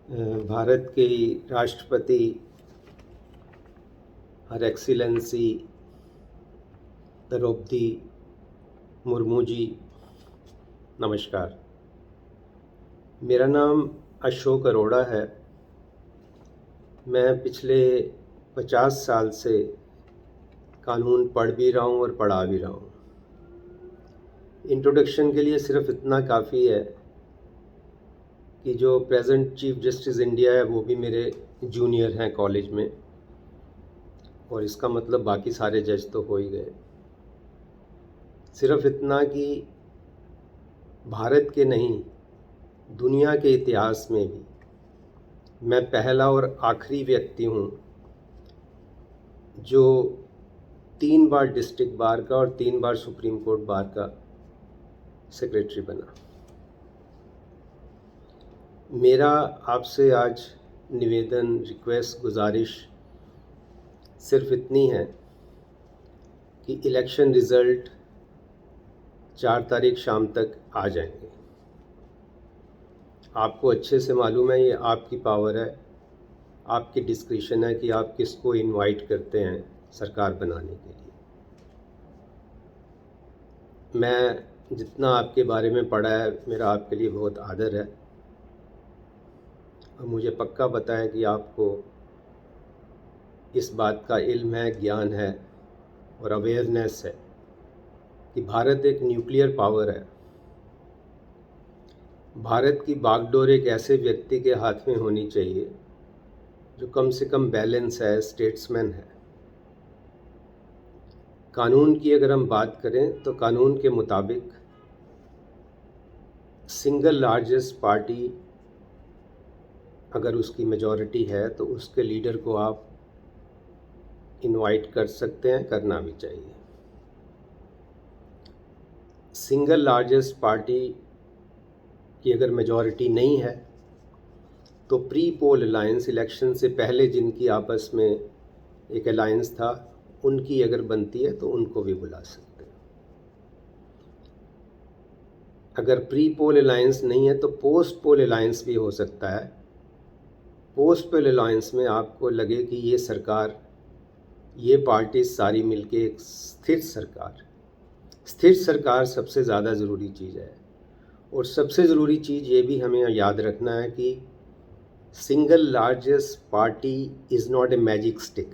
भारत के राष्ट्रपति हर एक्सीलेंसी द्रौपदी मुर्मू जी, नमस्कार। मेरा नाम अशोक अरोड़ा है। मैं पिछले 50 साल से कानून पढ़ भी रहा हूँ और पढ़ा भी रहा हूँ। इंट्रोडक्शन के लिए सिर्फ इतना काफ़ी है कि जो प्रेजेंट चीफ जस्टिस इंडिया है वो भी मेरे जूनियर हैं कॉलेज में, और इसका मतलब बाकी सारे जज तो हो ही गए। सिर्फ इतना कि भारत के नहीं, दुनिया के इतिहास में भी मैं पहला और आखिरी व्यक्ति हूँ जो 3 बार डिस्ट्रिक्ट बार का और 3 बार सुप्रीम कोर्ट बार का सेक्रेटरी बना। मेरा आपसे आज निवेदन, रिक्वेस्ट, गुजारिश सिर्फ इतनी है कि इलेक्शन रिज़ल्ट 4 तारीख शाम तक आ जाएंगे। आपको अच्छे से मालूम है, ये आपकी पावर है, आपकी डिस्क्रिशन है कि आप किसको इनवाइट करते हैं सरकार बनाने के लिए। मैं जितना आपके बारे में पढ़ा है, मेरा आपके लिए बहुत आदर है, और मुझे पक्का पता है कि आपको इस बात का इल्म है, ज्ञान है और अवेयरनेस है कि भारत एक न्यूक्लियर पावर है। भारत की बागडोर एक ऐसे व्यक्ति के हाथ में होनी चाहिए जो कम से कम बैलेंस है, स्टेट्समैन है। कानून की अगर हम बात करें तो कानून के मुताबिक सिंगल लार्जेस्ट पार्टी अगर उसकी मेजॉरिटी है तो उसके लीडर को आप इनवाइट कर सकते हैं, करना भी चाहिए। सिंगल लार्जेस्ट पार्टी की अगर मेजॉरिटी नहीं है तो प्री पोल अलायंस, इलेक्शन से पहले जिनकी आपस में एक अलायंस था, उनकी अगर बनती है तो उनको भी बुला सकते हैं। अगर प्री पोल अलायंस नहीं है तो पोस्ट पोल अलायंस भी हो सकता है। पोस्ट पोल अलायंस में आपको लगे कि ये सरकार, ये पार्टी सारी मिलके एक स्थिर सरकार सबसे ज़्यादा ज़रूरी चीज़ है। और सबसे ज़रूरी चीज़ ये भी हमें याद रखना है कि single largest party is not a magic stick.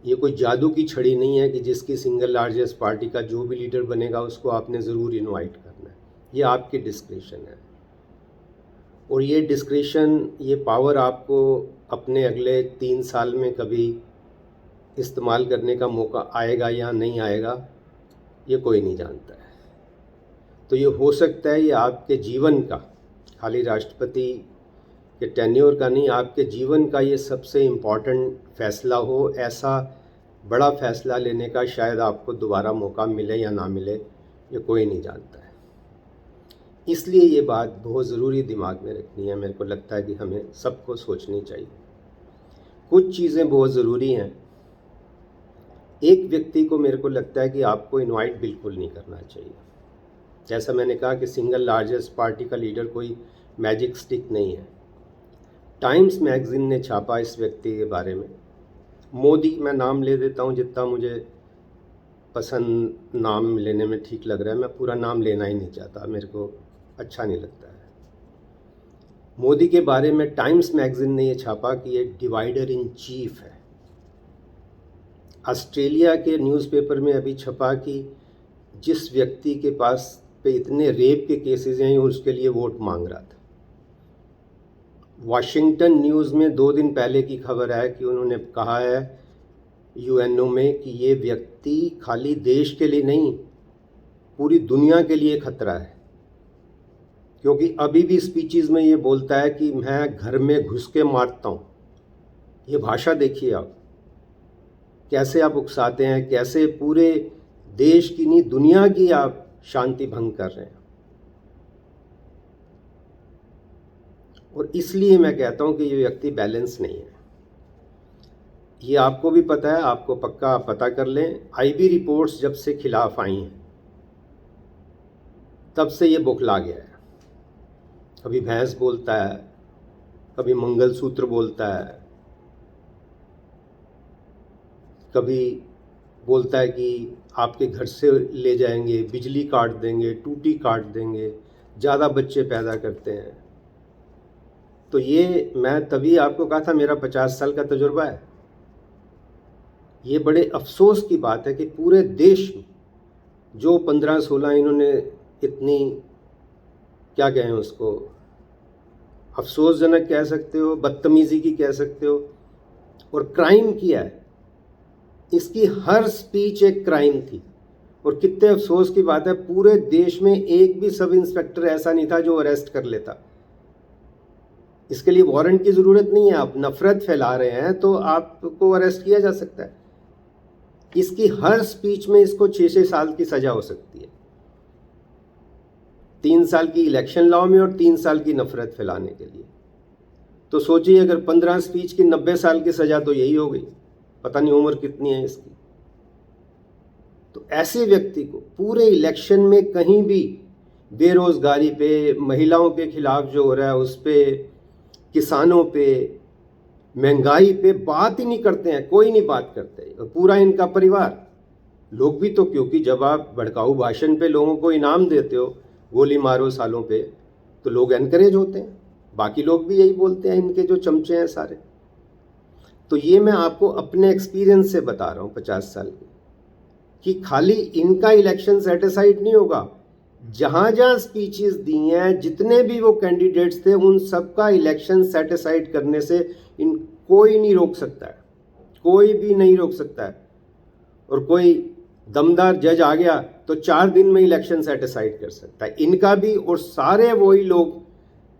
ये कोई जादू की छड़ी नहीं है कि जिसकी सिंगल लार्जेस्ट पार्टी का जो भी लीडर बनेगा उसको आपने ज़रूर इनवाइट करना है। ये आपकी डिस्क्रिशन है, और ये डिस्क्रिशन, ये पावर आपको अपने अगले 3 साल में कभी इस्तेमाल करने का मौका आएगा या नहीं आएगा, ये कोई नहीं जानता है। तो ये हो सकता है ये आपके जीवन का, खाली राष्ट्रपति के टेन्योर का नहीं, आपके जीवन का ये सबसे इम्पॉर्टेंट फैसला हो। ऐसा बड़ा फैसला लेने का शायद आपको दोबारा मौका मिले या ना मिले, ये कोई नहीं जानता है। इसलिए ये बात बहुत ज़रूरी दिमाग में रखनी है। मेरे को लगता है कि हमें सबको सोचनी चाहिए। कुछ चीज़ें बहुत ज़रूरी हैं। एक व्यक्ति को मेरे को लगता है कि आपको इनवाइट बिल्कुल नहीं करना चाहिए। जैसा मैंने कहा कि सिंगल लार्जेस्ट पार्टी का लीडर कोई मैजिक स्टिक नहीं है। टाइम्स मैगज़ीन ने छापा इस व्यक्ति के बारे में। मोदी, मैं नाम ले देता हूँ जितना मुझे पसंद नाम लेने में ठीक लग रहा है। मैं पूरा नाम लेना ही नहीं चाहता, मेरे को अच्छा नहीं लगता है। मोदी के बारे में टाइम्स मैगज़ीन ने ये छापा कि ये डिवाइडर इन चीफ है। ऑस्ट्रेलिया के न्यूज़पेपर में अभी छपा कि जिस व्यक्ति के पास पे इतने रेप के केसेस हैं, उसके लिए वोट मांग रहा था। वाशिंगटन न्यूज़ में 2 दिन पहले की खबर है कि उन्होंने कहा है यूएनओ में कि ये व्यक्ति खाली देश के लिए नहीं, पूरी दुनिया के लिए खतरा है, क्योंकि अभी भी स्पीचेस में ये बोलता है कि मैं घर में घुस के मारता हूँ। ये भाषा देखिए आप, कैसे आप उकसाते हैं, कैसे पूरे देश की नहीं दुनिया की आप शांति भंग कर रहे हैं। और इसलिए मैं कहता हूं कि ये व्यक्ति बैलेंस नहीं है। ये आपको भी पता है, आपको पक्का पता कर लें। आईबी रिपोर्ट्स जब से खिलाफ आई हैं तब से ये बौखला गया है। कभी भैंस बोलता है, कभी मंगलसूत्र बोलता है, कभी बोलता है कि आपके घर से ले जाएंगे, बिजली काट देंगे, टूटी काट देंगे, ज़्यादा बच्चे पैदा करते हैं। तो ये मैं तभी आपको कहा था मेरा 50 साल का तजुर्बा है। ये बड़े अफसोस की बात है कि पूरे देश में जो 15-16 इन्होंने इतनी, क्या कहें उसको, अफसोसजनक कह सकते हो, बदतमीज़ी की कह सकते हो, और क्राइम किया है। इसकी हर स्पीच एक क्राइम थी। और कितने अफसोस की बात है, पूरे देश में एक भी सब इंस्पेक्टर ऐसा नहीं था जो अरेस्ट कर लेता। इसके लिए वारंट की ज़रूरत नहीं है। आप नफरत फैला रहे हैं तो आपको अरेस्ट किया जा सकता है। इसकी हर स्पीच में इसको 6-6 साल की सज़ा हो सकती है। 3 साल की इलेक्शन लॉ में और 3 साल की नफरत फैलाने के लिए। तो सोचिए अगर 15 स्पीच की 90 साल की सज़ा, तो यही हो गई। पता नहीं उम्र कितनी है इसकी। तो ऐसे व्यक्ति को पूरे इलेक्शन में कहीं भी बेरोजगारी पे, महिलाओं के खिलाफ जो हो रहा है उस पे, किसानों पे, महंगाई पे बात ही नहीं करते हैं, कोई नहीं बात करते। और पूरा इनका परिवार, लोग भी तो, क्योंकि जब आप भड़काऊ भाषण पे लोगों को इनाम देते हो, गोली मारो सालों पे, तो लोग एनकरेज होते हैं। बाकी लोग भी यही बोलते हैं, इनके जो चमचे हैं सारे। तो ये मैं आपको अपने एक्सपीरियंस से बता रहा हूँ 50 साल के, कि खाली इनका इलेक्शन सेटिस्फाइड नहीं होगा। जहाँ जहाँ स्पीचेस दी हैं, जितने भी वो कैंडिडेट्स थे, उन सबका इलेक्शन सेटिस्फाइड करने से इन कोई नहीं रोक सकता है, कोई भी नहीं रोक सकता है। और कोई दमदार जज आ गया तो 4 दिन में इलेक्शन सेटिस्फाइड कर सकता है, इनका भी। और सारे वही लोग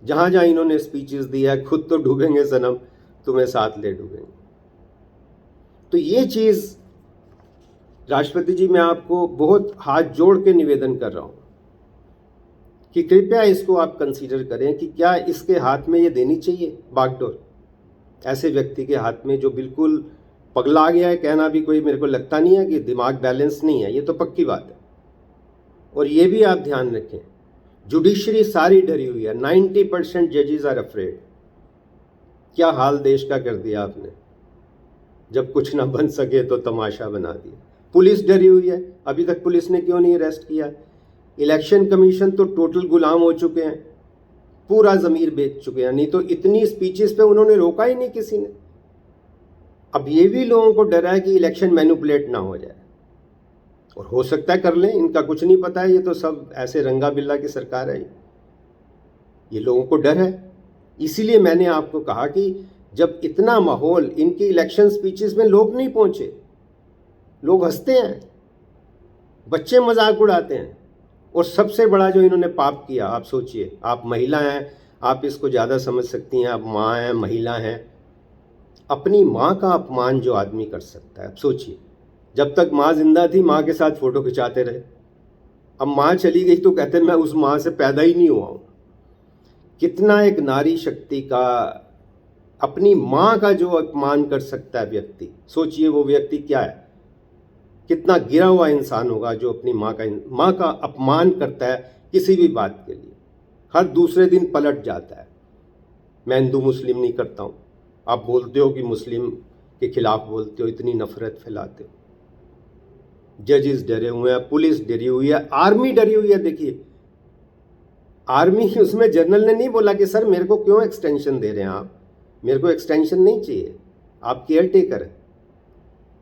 जहाँ जहाँ इन्होंने स्पीचेस दी है, खुद तो डूबेंगे सनम, तुम्हें साथ ले डूबेंगे। तो ये चीज़ राष्ट्रपति जी, मैं आपको बहुत हाथ जोड़ के निवेदन कर रहा हूँ कि कृपया इसको आप कंसीडर करें कि क्या इसके हाथ में ये देनी चाहिए बागडोर, ऐसे व्यक्ति के हाथ में जो बिल्कुल पगला गया है। कहना भी कोई, मेरे को लगता नहीं है कि दिमाग बैलेंस नहीं है, ये तो पक्की बात है। और ये भी आप ध्यान रखें, जुडिशरी सारी डरी हुई है, 90% जजेस आर अफ्रेड। क्या हाल देश का कर दिया आपने। जब कुछ ना बन सके तो तमाशा बना दिया। पुलिस डरी हुई है, अभी तक पुलिस ने क्यों नहीं अरेस्ट किया। इलेक्शन कमीशन तो टोटल गुलाम हो चुके हैं, पूरा ज़मीर बेच चुके हैं। नहीं तो इतनी स्पीचेस पे उन्होंने रोका ही नहीं किसी ने। अब ये भी लोगों को डर है कि इलेक्शन मैनिपुलेट ना हो जाए, और हो सकता है कर लें, इनका कुछ नहीं पता है। ये तो सब ऐसे रंगा बिल्ला की सरकार है, ये लोगों को डर है। इसीलिए मैंने आपको कहा कि जब इतना माहौल, इनकी इलेक्शन स्पीचेस में लोग नहीं पहुंचे, लोग हंसते हैं, बच्चे मजाक उड़ाते हैं। और सबसे बड़ा जो इन्होंने पाप किया, आप सोचिए, आप महिला हैं, आप इसको ज़्यादा समझ सकती हैं, आप माँ हैं, महिला हैं। अपनी माँ का अपमान जो आदमी कर सकता है, आप सोचिए, जब तक माँ जिंदा थी माँ के साथ फ़ोटो खिंचाते रहे, अब माँ चली गई तो कहते हैं मैं उस माँ से पैदा ही नहीं हुआ हूँ। कितना एक नारी शक्ति का, अपनी माँ का जो अपमान कर सकता है व्यक्ति, सोचिए वो व्यक्ति क्या है, कितना गिरा हुआ इंसान होगा जो अपनी माँ का अपमान करता है किसी भी बात के लिए। हर दूसरे दिन पलट जाता है, मैं हिंदू मुस्लिम नहीं करता हूँ। आप बोलते हो कि मुस्लिम के खिलाफ बोलते हो, इतनी नफरत फैलाते हो। जजेस डरे हुए हैं, पुलिस डरी हुई है, आर्मी डरी हुई है। देखिए आर्मी, उसमें जनरल ने नहीं बोला कि सर मेरे को क्यों एक्सटेंशन दे रहे हैं आप, मेरे को एक्सटेंशन नहीं चाहिए, आप केयर टेकर है,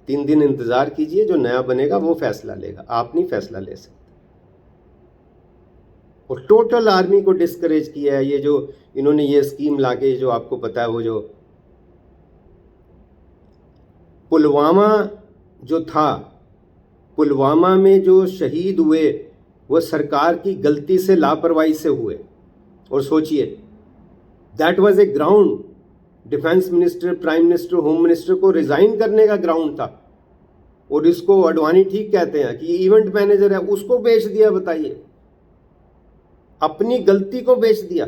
3 दिन इंतज़ार कीजिए, जो नया बनेगा वो फैसला लेगा, आप नहीं फैसला ले सकते। और टोटल आर्मी को डिस्करेज किया है। ये जो इन्होंने ये स्कीम लाके, जो आपको पता है, वो जो पुलवामा जो था, पुलवामा में जो शहीद हुए वो सरकार की गलती से, लापरवाही से हुए। और सोचिए, that was a ground, defence minister, prime minister, home minister को रिजाइन करने का ग्राउंड था। और इसको अडवाणी ठीक कहते हैं कि इवेंट मैनेजर है, उसको बेच दिया। बताइए, अपनी गलती को बेच दिया।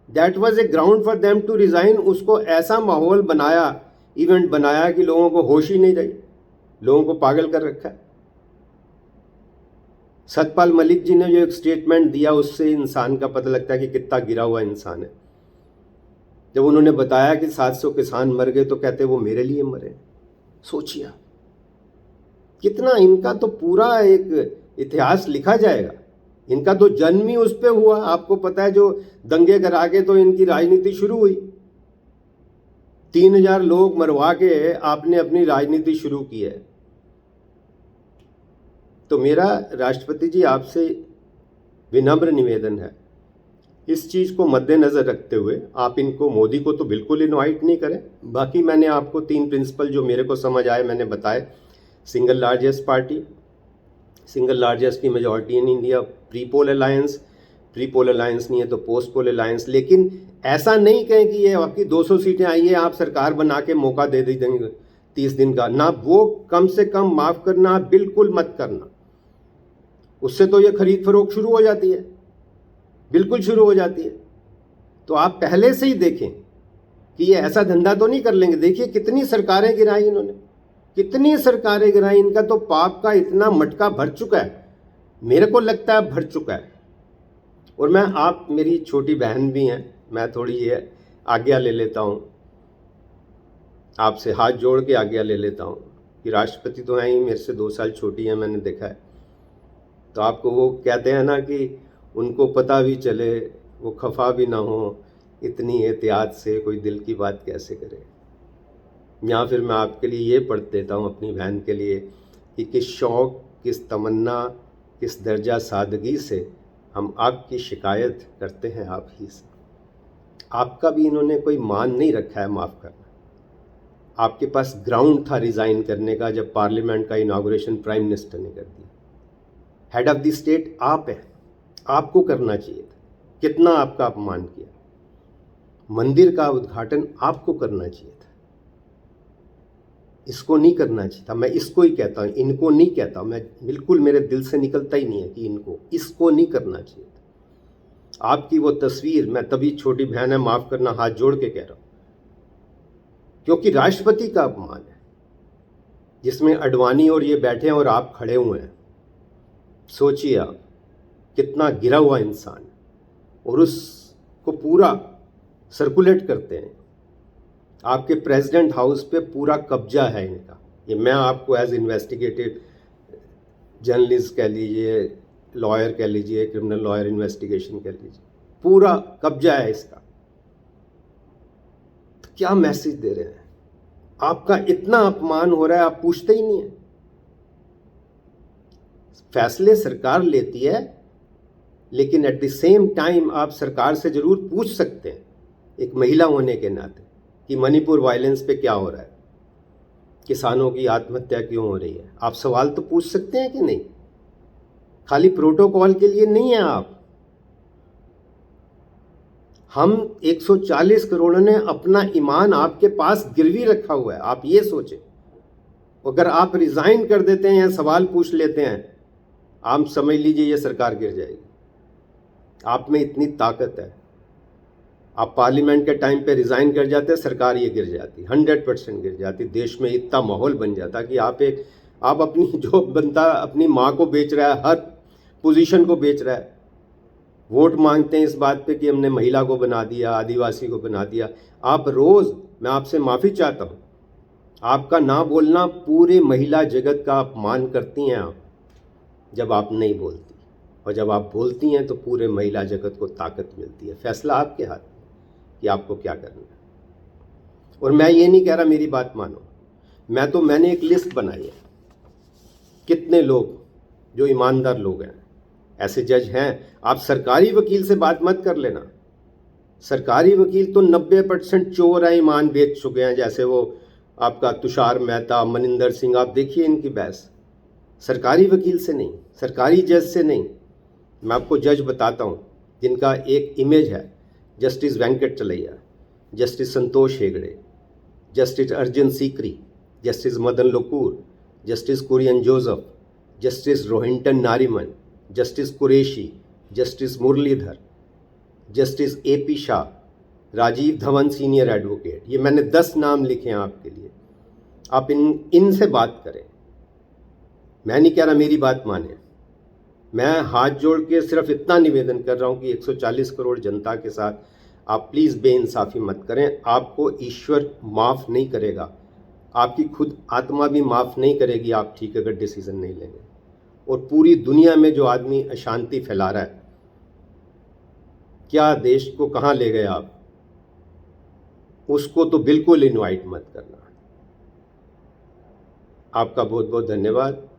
That was a ground for them to resign. उसको ऐसा माहौल बनाया, इवेंट बनाया कि लोगों को होश ही नहीं रही, लोगों को पागल कर रखा है। सतपाल मलिक जी ने जो एक स्टेटमेंट दिया, उससे इंसान का पता लगता है कि कितना गिरा हुआ इंसान है। जब उन्होंने बताया कि 700 किसान मर गए तो कहते वो मेरे लिए मरे। सोचिए कितना, इनका तो पूरा एक इतिहास लिखा जाएगा। इनका तो जन्म ही उस पे हुआ। आपको पता है जो दंगे करा के तो इनकी राजनीति शुरू हुई। 3000 लोग मरवा के आपने अपनी राजनीति शुरू की है। तो मेरा राष्ट्रपति जी आपसे विनम्र निवेदन है, इस चीज़ को मद्देनज़र रखते हुए आप इनको, मोदी को तो बिल्कुल इनवाइट नहीं करें। बाकी मैंने आपको 3 प्रिंसिपल जो मेरे को समझ आए मैंने बताए। Single largest party, single largest की majority in India, pre poll alliance, pre poll alliance नहीं है तो पोस्ट पोल अलायंस। लेकिन ऐसा नहीं कहें कि ये आपकी 200 सीटें आई है आप सरकार बना के मौका दे देंगे 30 दिन का ना, वो कम से कम माफ़ करना, बिल्कुल मत करना। उससे तो ये खरीद फरोख्त शुरू हो जाती है, बिल्कुल शुरू हो जाती है। तो आप पहले से ही देखें कि ये ऐसा धंधा तो नहीं कर लेंगे। देखिए कितनी सरकारें गिराई इन्होंने, कितनी सरकारें गिराई। इनका तो पाप का इतना मटका भर चुका है, मेरे को लगता है भर चुका है। और मैं, आप मेरी छोटी बहन भी हैं, मैं थोड़ी ये आज्ञा ले लेता हूँ, आपसे हाथ जोड़ के आज्ञा ले लेता हूँ कि राष्ट्रपति तो हैं ही, मेरे से 2 साल छोटी हैं, मैंने देखा है। तो आपको वो कहते हैं ना कि उनको पता भी चले, वो खफा भी ना हो, इतनी एहतियात से कोई दिल की बात कैसे करे। या फिर मैं आपके लिए ये पढ़ देता हूँ अपनी बहन के लिए कि किस शौक़, किस तमन्ना, किस दर्जा सादगी से हम आपकी शिकायत करते हैं आप ही से। आपका भी इन्होंने कोई मान नहीं रखा है माफ़ करना। आपके पास ग्राउंड था रिज़ाइन करने का जब पार्लियामेंट का इनाग्रेशन प्राइम मिनिस्टर ने कर दिया। हेड ऑफ द स्टेट आप हैं, आपको करना चाहिए था। कितना आपका अपमान किया। मंदिर का उद्घाटन आपको करना चाहिए था, इसको नहीं करना चाहिए था। मैं इसको ही कहता हूँ, इनको नहीं कहता। मैं बिल्कुल, मेरे दिल से निकलता ही नहीं है कि इनको, इसको नहीं करना चाहिए था। आपकी वो तस्वीर, मैं तभी, छोटी बहन है माफ़ करना, हाथ जोड़ के कह रहा हूँ, क्योंकि राष्ट्रपति का अपमान है जिसमें अडवाणी और ये बैठे हैं और आप खड़े हुए हैं। सोचिए आप, कितना गिरा हुआ इंसान, और उसको पूरा सर्कुलेट करते हैं। आपके प्रेसिडेंट हाउस पे पूरा कब्जा है इनका। ये मैं आपको एज इन्वेस्टिगेटिव जर्नलिस्ट कह लीजिए, लॉयर कह लीजिए, क्रिमिनल लॉयर इन्वेस्टिगेशन कह लीजिए, पूरा कब्जा है इसका। तो क्या मैसेज दे रहे हैं? आपका इतना अपमान हो रहा है, आप पूछते ही नहीं है। फैसले सरकार लेती है, लेकिन एट द सेम टाइम आप सरकार से ज़रूर पूछ सकते हैं एक महिला होने के नाते कि मणिपुर वायलेंस पे क्या हो रहा है, किसानों की आत्महत्या क्यों हो रही है। आप सवाल तो पूछ सकते हैं कि नहीं? खाली प्रोटोकॉल के लिए नहीं है आप। हम 140 करोड़ ने अपना ईमान आपके पास गिरवी रखा हुआ है। आप ये सोचें, अगर आप रिज़ाइन कर देते हैं या सवाल पूछ लेते हैं, आप समझ लीजिए ये सरकार गिर जाएगी। आप में इतनी ताकत है, आप पार्लियामेंट के टाइम पे रिज़ाइन कर जाते, सरकार ये गिर जाती, 100% गिर जाती। देश में इतना माहौल बन जाता कि आप अपनी, जो बंदा अपनी माँ को बेच रहा है, हर पोजीशन को बेच रहा है, वोट मांगते हैं इस बात पे कि हमने महिला को बना दिया, आदिवासी को बना दिया। आप रोज़, मैं आपसे माफ़ी चाहता हूँ, आपका ना बोलना पूरे महिला जगत का अपमान करती हैं आप जब आप नहीं बोलती, और जब आप बोलती हैं तो पूरे महिला जगत को ताकत मिलती है। फैसला आपके हाथ में कि आपको क्या करना है। और मैं ये नहीं कह रहा मेरी बात मानो, मैंने एक लिस्ट बनाई है, कितने लोग जो ईमानदार लोग हैं, ऐसे जज हैं। आप सरकारी वकील से बात मत कर लेना। सरकारी वकील तो 90% चोर हैं, ईमान बेच चुके हैं। जैसे वो आपका तुषार मेहता, मनिंदर सिंह, आप देखिए इनकी बहस। सरकारी वकील से नहीं, सरकारी जज से नहीं। मैं आपको जज बताता हूँ जिनका एक इमेज है, justice Venkatachaliah, justice Santosh Hegde, justice Arjan Sikri, justice Madan Lokur, justice Kurian Joseph, justice Rohinton Nariman, justice Qureshi, justice Muralidhar, justice AP Shah, Rajeev Dhavan senior advocate. ये मैंने 10 नाम लिखे हैं आपके लिए। आप इनसे बात करें। मैं नहीं कह रहा मेरी बात माने, मैं हाथ जोड़ के सिर्फ इतना निवेदन कर रहा हूँ कि 140 करोड़ जनता के साथ आप प्लीज़ बेइंसाफ़ी मत करें। आपको ईश्वर माफ़ नहीं करेगा, आपकी खुद आत्मा भी माफ़ नहीं करेगी आप ठीक अगर डिसीज़न नहीं लेंगे। और पूरी दुनिया में जो आदमी अशांति फैला रहा है, क्या देश को कहाँ ले गए आप, उसको तो बिल्कुल इनवाइट मत करना। आपका बहुत बहुत धन्यवाद।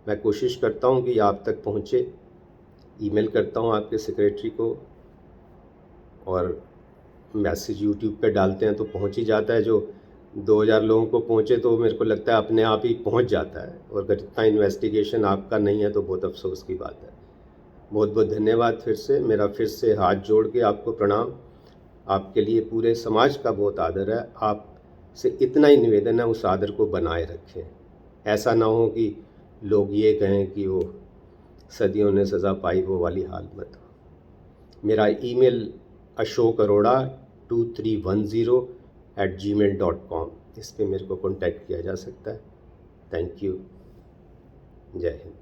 मैं कोशिश करता हूँ कि आप तक पहुँचे, ईमेल करता हूँ आपके सेक्रेटरी को, और मैसेज यूट्यूब पे डालते हैं तो पहुँच ही जाता है। जो 2000 लोगों को पहुँचे तो मेरे को लगता है अपने आप ही पहुँच जाता है, और अगर इतना इन्वेस्टिगेशन आपका नहीं है तो बहुत अफसोस की बात है। बहुत बहुत धन्यवाद फिर से, मेरा फिर से हाथ जोड़ के आपको प्रणाम। आपके लिए पूरे समाज का बहुत आदर है। आपसे इतना ही निवेदन है, उस आदर को बनाए रखें। ऐसा ना हो कि लोग ये कहें कि वो सदियों ने सज़ा पाई, वो वाली हाल मत हो। मेरा ईमेल ashok.arora2310@gmail.com, इस पे मेरे को कॉन्टैक्ट किया जा सकता है। Thank you. जय हिंद।